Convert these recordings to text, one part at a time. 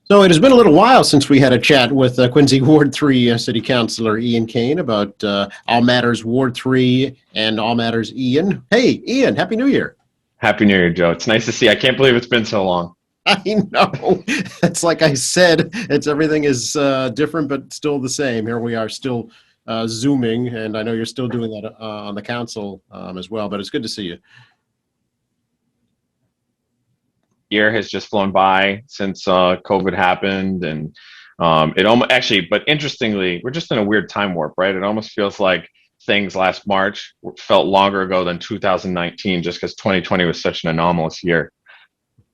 So it has been a little while since we had a chat with Quincy Ward 3 City Councilor Ian Kane about All Matters Ward 3 and All Matters Ian. Hey, Ian, Happy New Year. Happy New Year, Joe. It's nice to see you. I can't believe it's been so long. I know. It's like I said, it's everything is different, but still the same. Here we are still Zooming, and I know you're still doing that on the council as well, but it's good to see you. Year has just flown by since COVID happened, and it almost actually, but interestingly, we're just in a weird time warp, right? It almost feels like things last March felt longer ago than 2019, just because 2020 was such an anomalous year.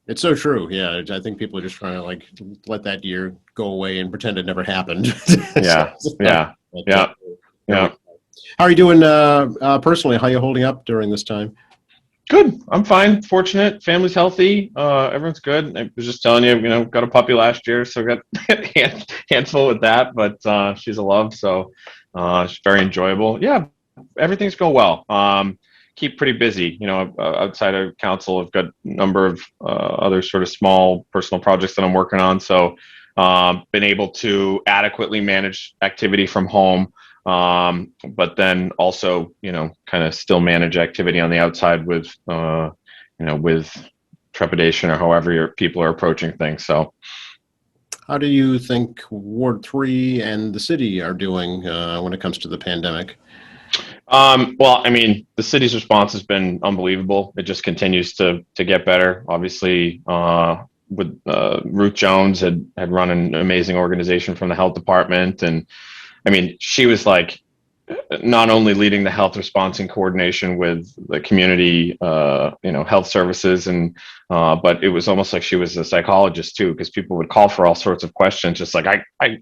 It's so true. Yeah, I think people are just trying to like let that year go away and pretend it never happened. Yeah, yeah, yeah, yeah. How are you doing personally? How are you holding up during this time? Good. I'm fine. Fortunate. Family's healthy. Everyone's good. I was just telling you, got a puppy last year, so got handful with that. But she's a love, so she's very enjoyable. Yeah, everything's going well. Keep pretty busy. Outside of council, I've got a number of other sort of small personal projects that I'm working on. So, been able to adequately manage activity from home, but then also, kind of still manage activity on the outside with trepidation or however your people are approaching things. So, How do you think Ward 3 and the city are doing when it comes to the pandemic? well, I mean, the city's response has been unbelievable. It just continues to get better. Obviously, with Ruth Jones had run an amazing organization from the health department, and I mean, she was like not only leading the health response in coordination with the community, health services, and but it was almost like she was a psychologist too, because people would call for all sorts of questions, just like I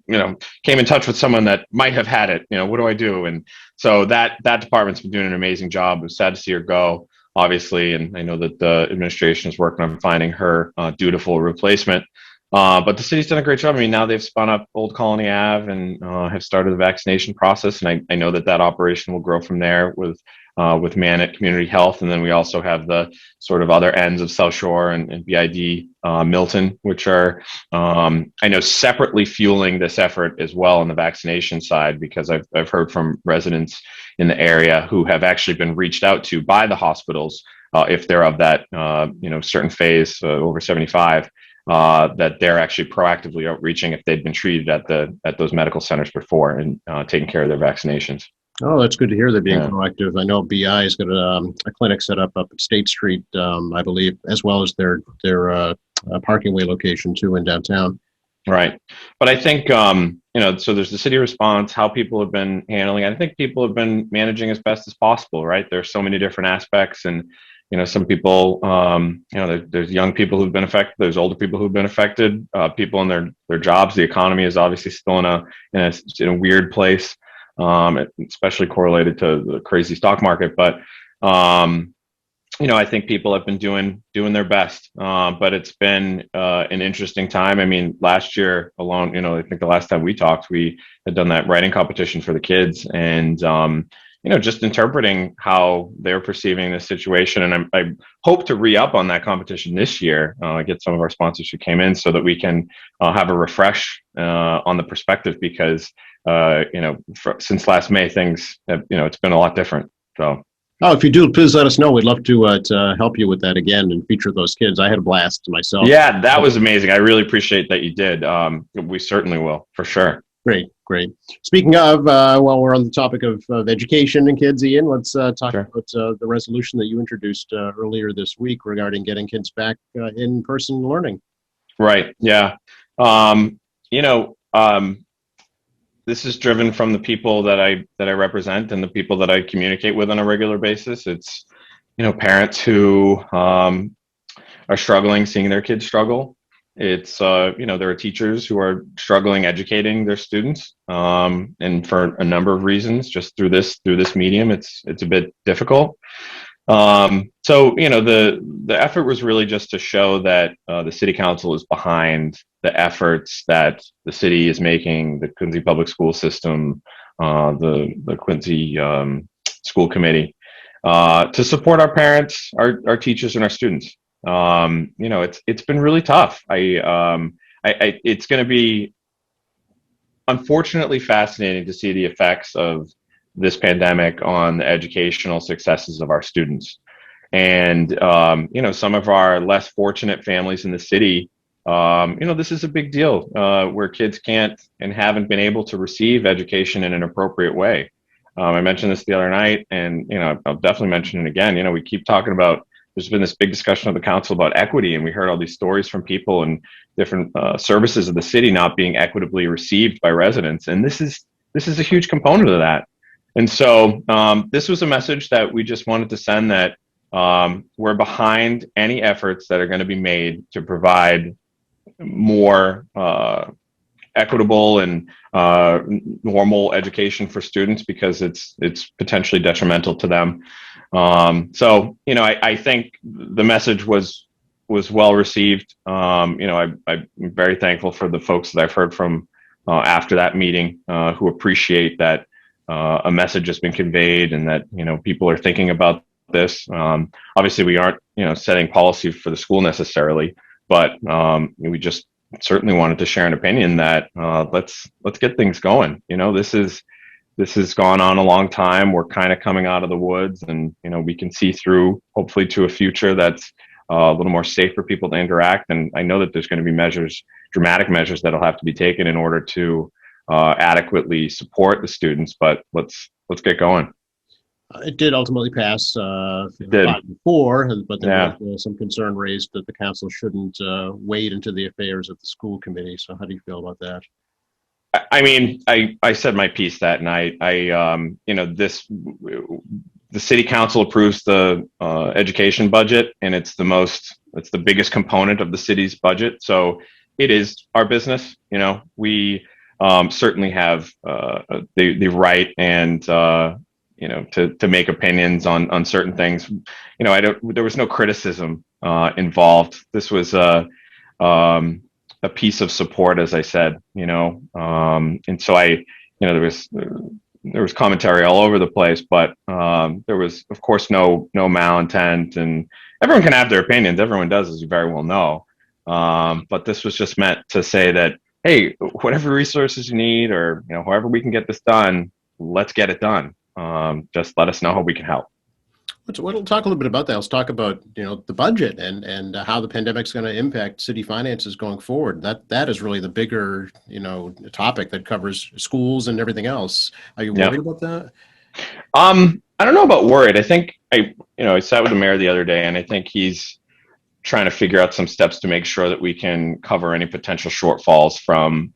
came in touch with someone that might have had it. What do I do? And so that department's been doing an amazing job. It was sad to see her go, obviously, and I know that the administration is working on finding her dutiful replacement. But the city's done a great job. I mean, now they've spun up Old Colony Ave and have started the vaccination process, and I know that operation will grow from there with Manet Community Health, and then we also have the sort of other ends of South Shore and BID Milton, which are I know separately fueling this effort as well on the vaccination side, because I've heard from residents in the area who have actually been reached out to by the hospitals if they're of that certain phase over 75. That they're actually proactively outreaching if they've been treated at those medical centers before and taking care of their vaccinations. Oh, that's good to hear they're being Yeah. proactive. I know BI has got a clinic set up at State Street, I believe, as well as their parking way location too in downtown. Right. But I think, so there's the city response, how people have been handling it. I think people have been managing as best as possible, right? There's so many different aspects, and, some people, there's young people who've been affected, there's older people who've been affected, people in their jobs. The economy is obviously still in a weird place, especially correlated to the crazy stock market. But, I think people have been doing their best, but it's been an interesting time. I mean, last year alone, I think the last time we talked, we had done that writing competition for the kids, and just interpreting how they're perceiving this situation. And I hope to re-up on that competition this year, get some of our sponsors who came in so that we can have a refresh on the perspective, because since last May, things have, it's been a lot different. So. Oh, if you do, please let us know. We'd love to help you with that again and feature those kids. I had a blast myself. Yeah, that was amazing. I really appreciate that you did. We certainly will, for sure. Great, great. Speaking of, while we're on the topic of education and kids, Ian, let's talk Sure. about the resolution that you introduced earlier this week regarding getting kids back in-person learning. Right. Yeah. Um, you know, um, this is driven from the people that I represent and the people that I communicate with on a regular basis. It's, parents who are struggling, seeing their kids struggle. It's there are teachers who are struggling educating their students, and for a number of reasons, just through this medium, it's a bit difficult. So the effort was really just to show that the city council is behind the efforts that the city is making, the Quincy Public School System, the Quincy School Committee, to support our parents, our teachers, and our students. It's been really tough. it's going to be unfortunately fascinating to see the effects of this pandemic on the educational successes of our students. And, some of our less fortunate families in the city, this is a big deal where kids can't and haven't been able to receive education in an appropriate way. I mentioned this the other night, and, I'll definitely mention it again. We keep talking about, there's been this big discussion of the council about equity, and we heard all these stories from people and different services of the city not being equitably received by residents. And this is a huge component of that. And so this was a message that we just wanted to send, that we're behind any efforts that are going to be made to provide more equitable and normal education for students, because it's potentially detrimental to them. I think the message was well received. I'm very thankful for the folks that I've heard from after that meeting who appreciate that a message has been conveyed, and that people are thinking about this. Obviously, we aren't setting policy for the school necessarily, but we just certainly wanted to share an opinion that let's get things going. This has gone on a long time. We're kind of coming out of the woods, and we can see through, hopefully, to a future that's a little more safe for people to interact. And I know that there's going to be dramatic measures that'll have to be taken in order to adequately support the students. But let's get going. It did ultimately pass 5-4, but there was some concern raised that the council shouldn't wade into the affairs of the school committee. So how do you feel about that? I mean, I said my piece that night. The city council approves the education budget, and it's the biggest component of the city's budget. So it is our business. We certainly have the right and to make opinions on certain things. There was no criticism involved. This was a piece of support, as I said, and so there was commentary all over the place, but there was, of course, no malintent, and everyone can have their opinions. Everyone does, as you very well know. But this was just meant to say that, hey, whatever resources you need, or however we can get this done, let's get it done. Just let us know how we can help. We'll talk a little bit about that. Let's talk about the budget and how the pandemic's going to impact city finances going forward. That is really the bigger topic that covers schools and everything else. Are you worried about that? I don't know about worried. I think I sat with the mayor the other day, and I think he's trying to figure out some steps to make sure that we can cover any potential shortfalls from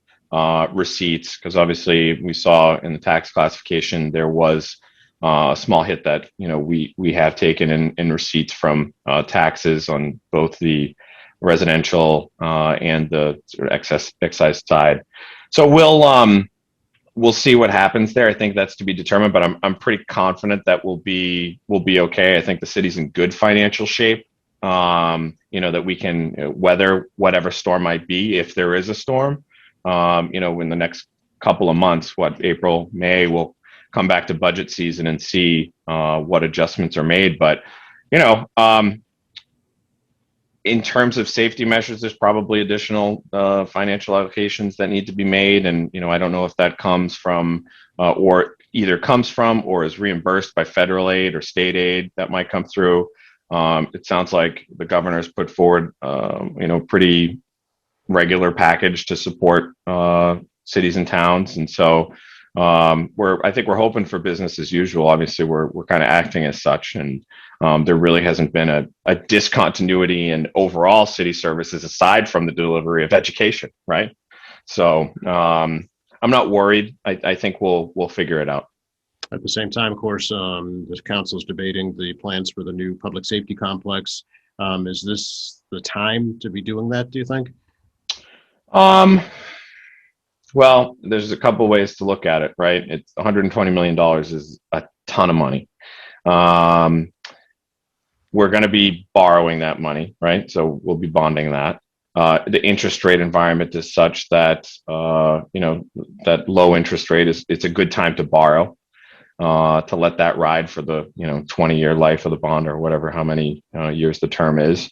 receipts, because obviously we saw in the tax classification there was a small hit that we have taken in receipts from taxes on both the residential and the sort of excise side. So we'll see what happens there. I think that's to be determined, but I'm pretty confident that we'll be okay. I think the city's in good financial shape. That we can weather whatever storm might be, if there is a storm. In the next couple of months, April, May, we'll come back to budget season and see what adjustments are made. But, in terms of safety measures, there's probably additional financial allocations that need to be made. And, I don't know if that comes from or either comes from or is reimbursed by federal aid or state aid that might come through. It sounds like the governor's put forward, pretty regular package to support cities and towns. And so I think we're hoping for business as usual. Obviously, we're kind of acting as such, and there really hasn't been a discontinuity in overall city services aside from the delivery of education, right? So I'm not worried. I think we'll figure it out. At the same time, of course, the council is debating the plans for the new public safety complex. Is this the time to be doing that, do you think? Well, there's a couple ways to look at it, right? It's $120 million is a ton of money. We're going to be borrowing that money, right? So we'll be bonding that. The interest rate environment is such that, that low interest rate it's a good time to borrow, to let that ride for the, 20-year life of the bond or whatever, how many years the term is.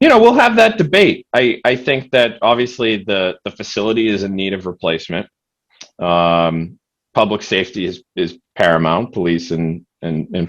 We'll have that debate. I think that obviously the facility is in need of replacement. Public safety is paramount. Police and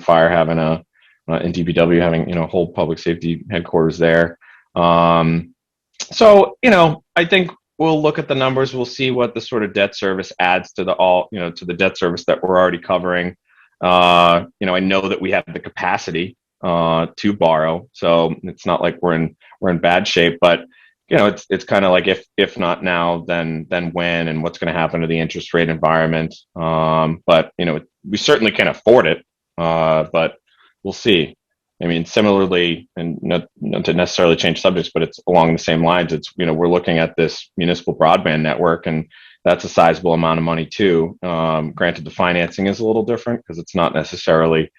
fire having and DPW having a whole public safety headquarters there. So I think we'll look at the numbers. We'll see what the sort of debt service adds to to the debt service that we're already covering. I know that we have the capacity to borrow, so it's not like we're in bad shape. But it's kind of like if not now, then when, and what's going to happen to the interest rate environment. But we certainly can afford it. But we'll see. I mean, similarly, and not to necessarily change subjects, but it's along the same lines. It's we're looking at this municipal broadband network, and that's a sizable amount of money too. Granted, the financing is a little different because it's not necessarily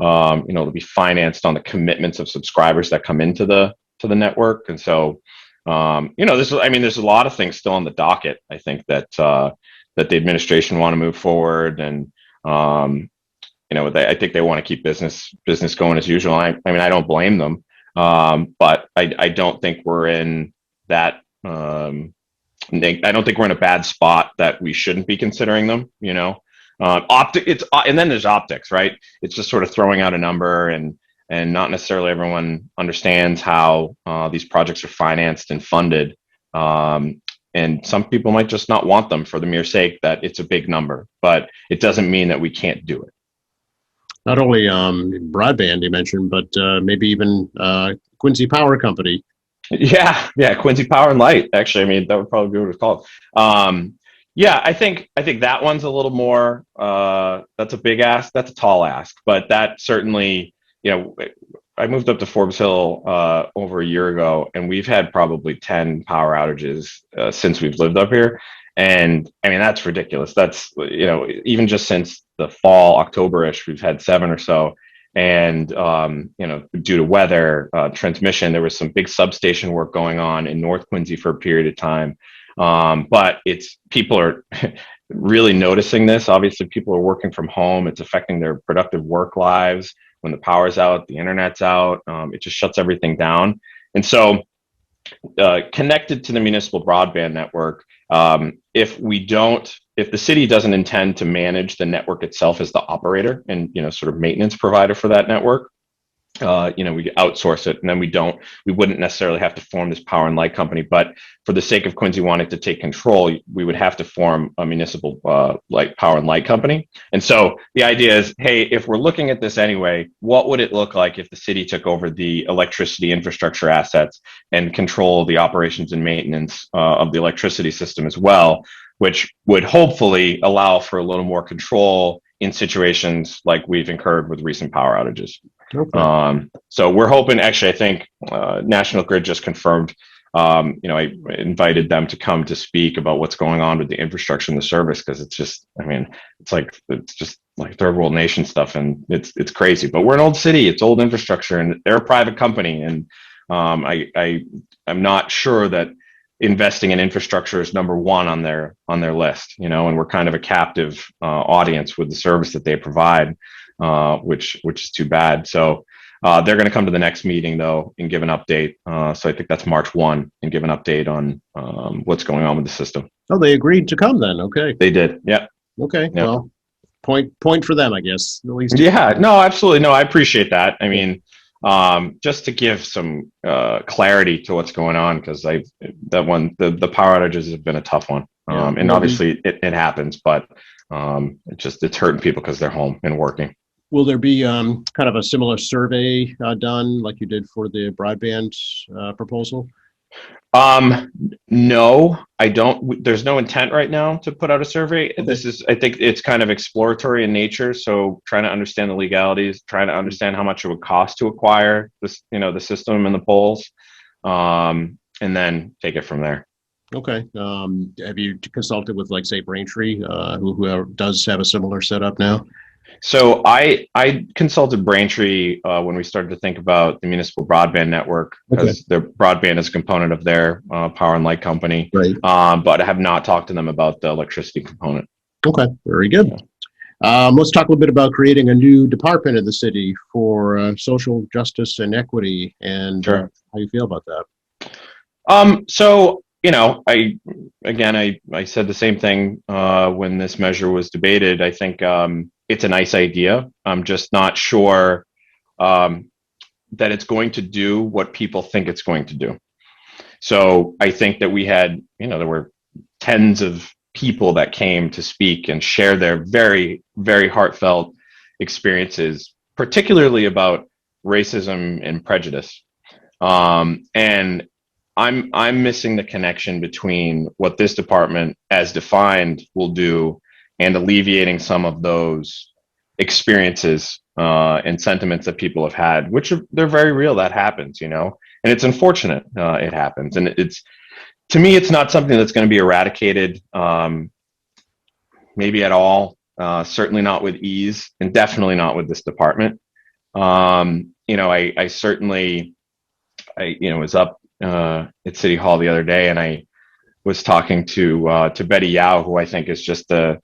to be financed on the commitments of subscribers that come into the network, and so there's a lot of things still on the docket. I think that that the administration want to move forward, and I think they want to keep business going as usual. I mean, I don't blame them, but I don't think we're in that. I don't think we're in a bad spot that we shouldn't be considering them. And then there's optics, right? It's just sort of throwing out a number, and not necessarily everyone understands how these projects are financed and funded. And some people might just not want them for the mere sake that it's a big number, but it doesn't mean that we can't do it. Not only broadband you mentioned, but maybe even Quincy Power Company. Yeah, Quincy Power and Light. Actually, I mean that would probably be what it's called. Yeah, I think that one's a little more. That's a big ask. That's a tall ask, but that certainly, I moved up to Forbes Hill over a year ago, and we've had probably 10 power outages since we've lived up here. And I mean, that's ridiculous. That's, even just since the fall, October-ish, we've had 7 or so. And, due to weather, transmission, there was some big substation work going on in North Quincy for a period of time. But people are really noticing this. Obviously, people are working from home. It's affecting their productive work lives. When the power's out, the internet's out, it just shuts everything down. And so, connected to the municipal broadband network, if the city doesn't intend to manage the network itself as the operator and sort of maintenance provider for that network, we outsource it, and then we wouldn't necessarily have to form this power and light company. But for the sake of Quincy wanting to take control, we would have to form a municipal power and light company. And so the idea is, hey, if we're looking at this anyway, what would it look like if the city took over the electricity infrastructure assets and control the operations and maintenance of the electricity system as well, which would hopefully allow for a little more control in situations like we've incurred with recent power outages. Okay. So we're hoping, actually, I think National Grid just confirmed, I invited them to come to speak about what's going on with the infrastructure and the service, because it's just just like third world nation stuff, and it's crazy. But we're an old city, it's old infrastructure, and they're a private company, and I'm not sure that investing in infrastructure is number one on their list, and we're kind of a captive audience with the service that they provide, which is too bad. So they're going to come to the next meeting though and give an update. So I think that's March 1, and give an update on what's going on with the system. Oh, they agreed to come then. Okay. They did. Yeah. Okay. Yep. Well, point for them, I guess. At least. Yeah. No, absolutely. No, I appreciate that. I mean, just to give some clarity to what's going on, because the power outages have been a tough one, and obviously it happens, but it's hurting people because they're home and working. Will there be kind of a similar survey done like you did for the broadband proposal? No, I don't. There's no intent right now to put out a survey. Okay. I think it's kind of exploratory in nature. So trying to understand the legalities, trying to understand how much it would cost to acquire this, the system and the poles, and then take it from there. Okay. Have you consulted with, like, say, Braintree, who does have a similar setup now? So I consulted Braintree when we started to think about the municipal broadband network, because their broadband is a component of their power and light company. Right. But I have not talked to them about the electricity component. Okay. Very good. Let's talk a little bit about creating a new department in the city for social justice and equity, and Sure. how you feel about that. So, I said the same thing when this measure was debated. I think it's a nice idea. I'm just not sure um, that it's going to do what people think it's going to do. So I think that there were tens of people that came to speak and share their very, very heartfelt experiences, particularly about racism and prejudice. And I'm missing the connection between what this department, as defined, will do, and alleviating some of those experiences and sentiments that people have had, they're very real. That happens, and it's unfortunate. It happens, and it's to me, it's not something that's going to be eradicated, maybe at all. Certainly not with ease, and definitely not with this department. I certainly, was up at City Hall the other day, and I was talking to Betty Yao, who I think is just a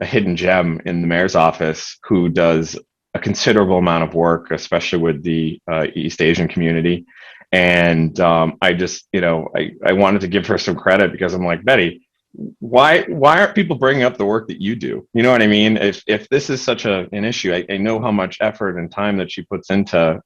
hidden gem in the mayor's office, who does a considerable amount of work, especially with the East Asian community. And I just, I wanted to give her some credit because I'm like, Betty, why aren't people bringing up the work that you do? You know what I mean? If this is such an issue, I know how much effort and time that she puts into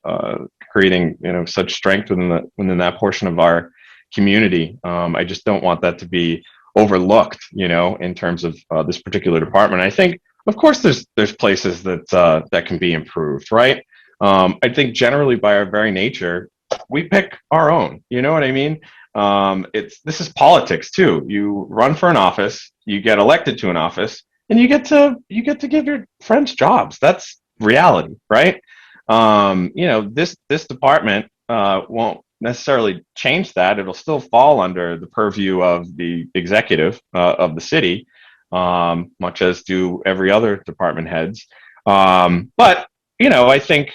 creating such strength within that portion of our community. I just don't want that to be overlooked, in terms of this particular department. I think, of course, there's places that can be improved, right? I think generally by our very nature, we pick our own. You know what I mean? This is politics too. You run for an office, you get elected to an office, and you get to give your friends jobs. That's reality, right? This department won't necessarily change that. It'll still fall under the purview of the executive of the city, much as do every other department heads. But I think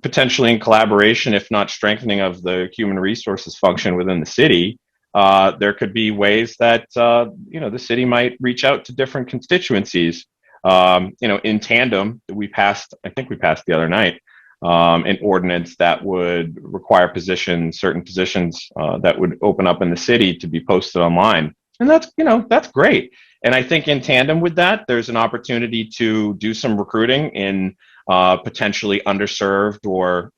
potentially in collaboration, if not strengthening of the human resources function within the city, there could be ways that the city might reach out to different constituencies. In tandem, I think we passed the other night, an ordinance that would require certain positions that would open up in the city to be posted online. And that's great. And I think in tandem with that, there's an opportunity to do some recruiting in potentially underserved or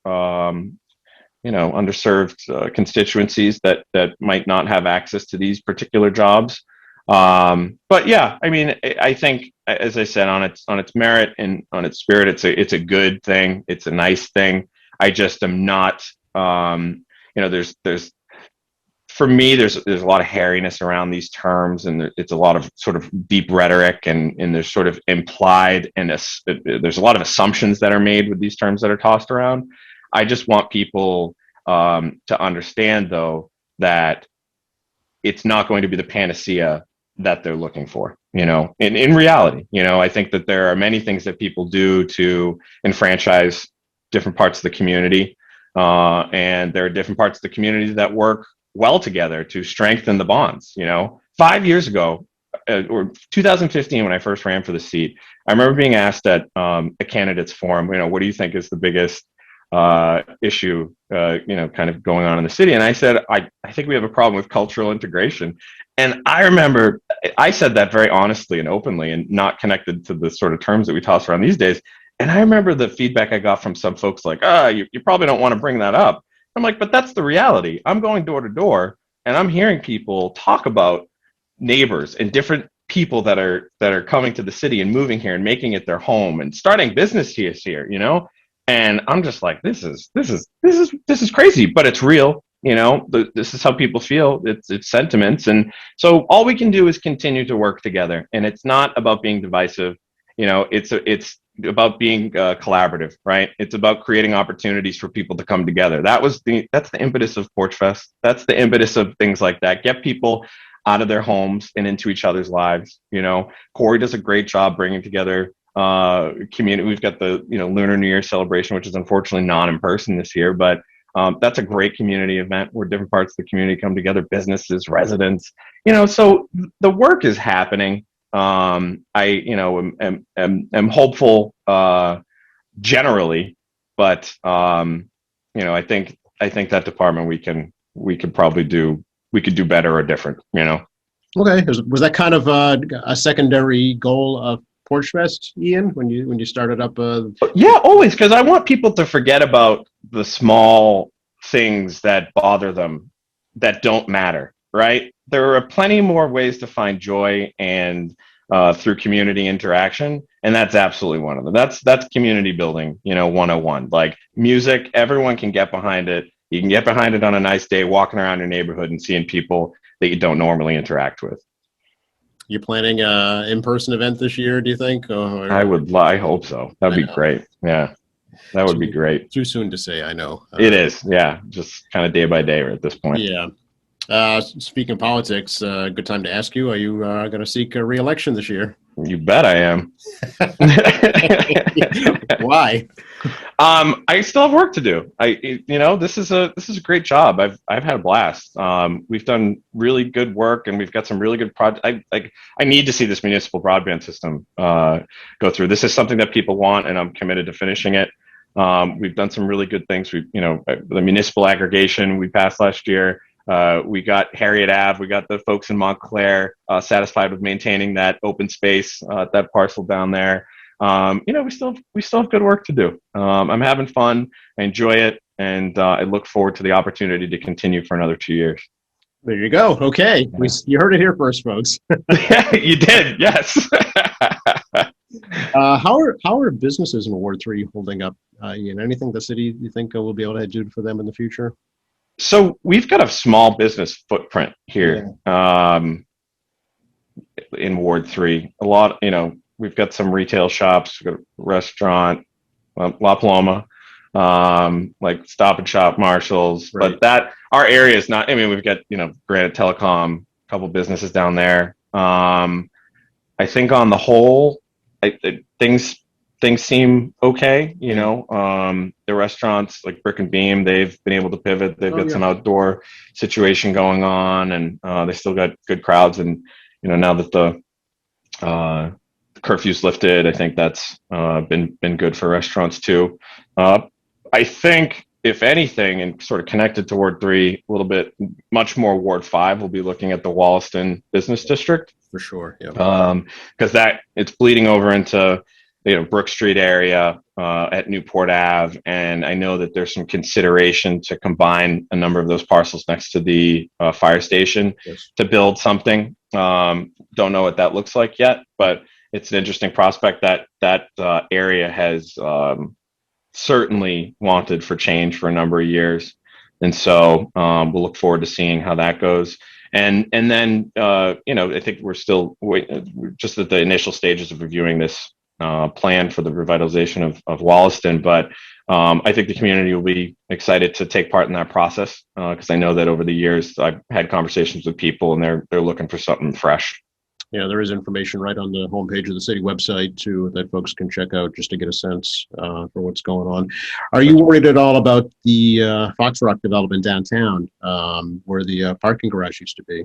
underserved constituencies that might not have access to these particular jobs. But yeah, I mean, I think, as I said, on its merit and on its spirit, it's a good thing. It's a nice thing. I just am not. There's for me, there's a lot of hairiness around these terms, and it's a lot of sort of deep rhetoric, and there's sort of implied, and there's a lot of assumptions that are made with these terms that are tossed around. I just want people to understand, though, that it's not going to be the panacea that they're looking for. In reality, I think that there are many things that people do to enfranchise different parts of the community, and there are different parts of the community that work well together to strengthen the bonds. 5 years ago, or 2015, when I first ran for the seat, I remember being asked at a candidates forum, what do you think is the biggest issue, kind of going on in the city? And I said, I think we have a problem with cultural integration. And I remember I said that very honestly and openly, and not connected to the sort of terms that we toss around these days. And I remember the feedback I got from some folks like, you probably don't want to bring that up. I'm like, but that's the reality. I'm going door to door, and I'm hearing people talk about neighbors and different people that are coming to the city and moving here and making it their home and starting business here. And I'm just like, this is crazy, but it's real. This is how people feel. It's sentiments, and so all we can do is continue to work together. And it's not about being divisive. It's about being collaborative, right? It's about creating opportunities for people to come together. That's the impetus of Porch Fest. That's the impetus of things like that. Get people out of their homes and into each other's lives. Corey does a great job bringing together community. We've got the Lunar New Year celebration, which is unfortunately not in person this year, but that's a great community event where different parts of the community come together, businesses, residents. So the work is happening. I, am hopeful, generally, but, I think that department we could do better or different, Okay. Was that kind of a secondary goal of Porch Fest, Ian, when you started up? Yeah, always, because I want people to forget about the small things that bother them that don't matter, right? There are plenty more ways to find joy and through community interaction, and that's absolutely one of them. That's community building, 101. Like music, everyone can get behind it. You can get behind it on a nice day, walking around your neighborhood and seeing people that you don't normally interact with. You planning a in-person event this year, do you think? I hope so. That'd be great. Yeah, that would be great. Too soon to say, I know. It is. Yeah, just kind of day by day at this point. Yeah. Speaking of politics, good time to ask you, are you going to seek a re-election this year? You bet I am. Why? I still have work to do. This is a great job. I've had a blast. We've done really good work, and we've got some really good projects. I need to see this municipal broadband system go through. This is something that people want, and I'm committed to finishing it. We've done some really good things. The municipal aggregation we passed last year. We got Harriet Ave. We got the folks in Montclair satisfied with maintaining that open space, that parcel down there. We still have good work to do. I'm having fun. I enjoy it, and I look forward to the opportunity to continue for another 2 years. There you go. Okay, you heard it here first, folks. You did, yes. How are businesses in Ward 3 holding up? Ian, anything the city you think will be able to do for them in the future? So we've got a small business footprint here, in Ward 3. A lot, we've got some retail shops, we've got a restaurant, La Paloma, like Stop and Shop, Marshalls, right. But our area is not. I mean, we've got Granite Telecom, a couple businesses down there. I think on the whole, things seem okay. The restaurants like Brick and Beam, they've been able to pivot. They've got some outdoor situation going on, and they still got good crowds. And now that the curfew's lifted, I think that's been good for restaurants too. I think, if anything, and sort of connected to Ward 3 a little bit, much more Ward 5 will be looking at the Wollaston Business District. For sure, yeah. Because it's bleeding over into Brook Street area at Newport Ave, and I know that there's some consideration to combine a number of those parcels next to the fire station to build something. Don't know what that looks like yet, but it's an interesting prospect that area has certainly wanted for change for a number of years, and so we'll look forward to seeing how that goes. And then I think we're still just at the initial stages of reviewing this plan for the revitalization of Wollaston, but I think the community will be excited to take part in that process, because I know that over the years I've had conversations with people, and they're looking for something fresh. Yeah, there is information right on the homepage of the city website too that folks can check out just to get a sense for what's going on. Are you worried at all about the Fox Rock development downtown, where the parking garage used to be?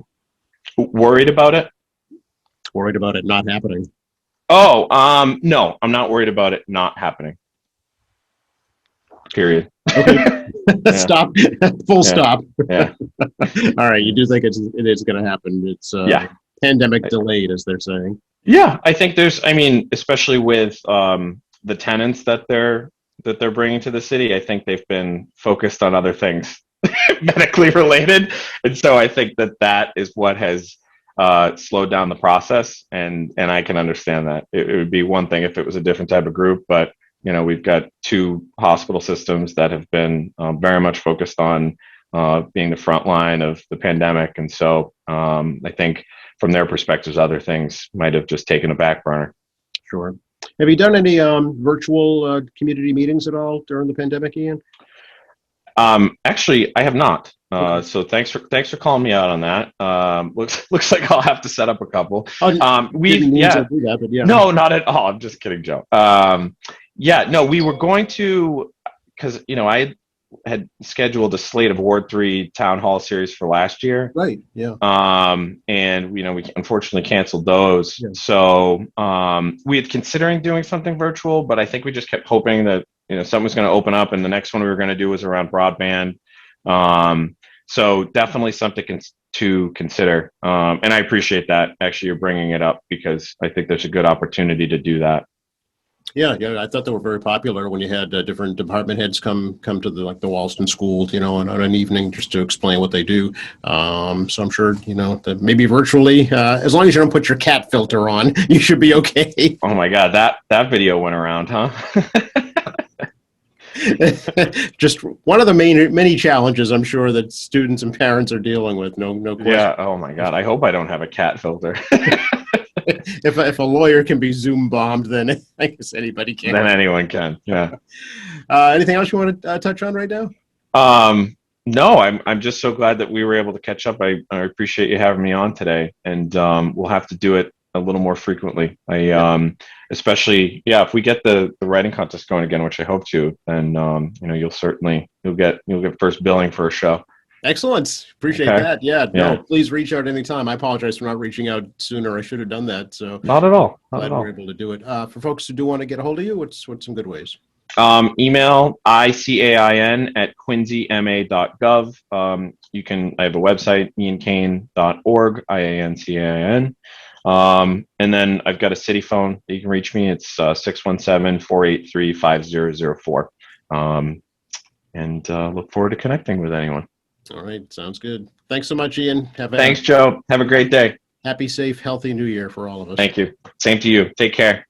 Worried about it? Worried about it not happening? Oh, no, I'm not worried about it not happening. Period. Okay. Stop. Full stop. Yeah. All right. You do think it is going to happen? It's pandemic delayed, as they're saying. Yeah, I think especially with the tenants that they're bringing to the city, I think they've been focused on other things medically related, and so I think that is what has slowed down the process, and I can understand that. It would be one thing if it was a different type of group, but we've got two hospital systems that have been very much focused on being the front line of the pandemic, and so I think from their perspectives, other things might have just taken a back burner. Sure. Have you done any virtual community meetings at all during the pandemic, Ian? Actually, I have not. Okay. So thanks for calling me out on that. Looks like I'll have to set up a couple. Do that, but yeah. No, not at all. I'm just kidding, Joe. No, we were going to, because had scheduled a slate of Ward 3 town hall series for last year. Right. Yeah. And we unfortunately canceled those. Yeah. So we had considering doing something virtual, but I think we just kept hoping that something was going to open up, and the next one we were going to do was around broadband. So definitely something to consider. And I appreciate that actually you're bringing it up, because I think there's a good opportunity to do that. Yeah, I thought they were very popular when you had different department heads come to the Walston School, on an evening just to explain what they do. So I'm sure, that maybe virtually, as long as you don't put your cat filter on, you should be okay. Oh my God, that video went around, huh? Just one of the many challenges I'm sure that students and parents are dealing with. No question. Yeah. Oh my God. I hope I don't have a cat filter. If a lawyer can be Zoom bombed, then I guess anybody can. Then anyone can. Yeah. Anything else you want to touch on right now? No, I'm just so glad that we were able to catch up. I appreciate you having me on today, and we'll have to do it a little more frequently. Especially, if we get the writing contest going again, which I hope to, then you'll get first billing for a show. Excellent. Appreciate Okay. that. Yeah. Yeah. No, please reach out anytime. I apologize for not reaching out sooner. I should have done that. So Not at all. Not glad at all. we're able to do it. For folks who do want to get a hold of you, what's some good ways? Email icain@quincyma.gov. I have a website, iancane.org, IANCAIN. And then I've got a city phone that you can reach me. It's 617-483-5004. And look forward to connecting with anyone. All right. Sounds good. Thanks so much, Ian. Thanks, Joe. Have a great day. Happy, safe, healthy New Year for all of us. Thank you. Same to you. Take care.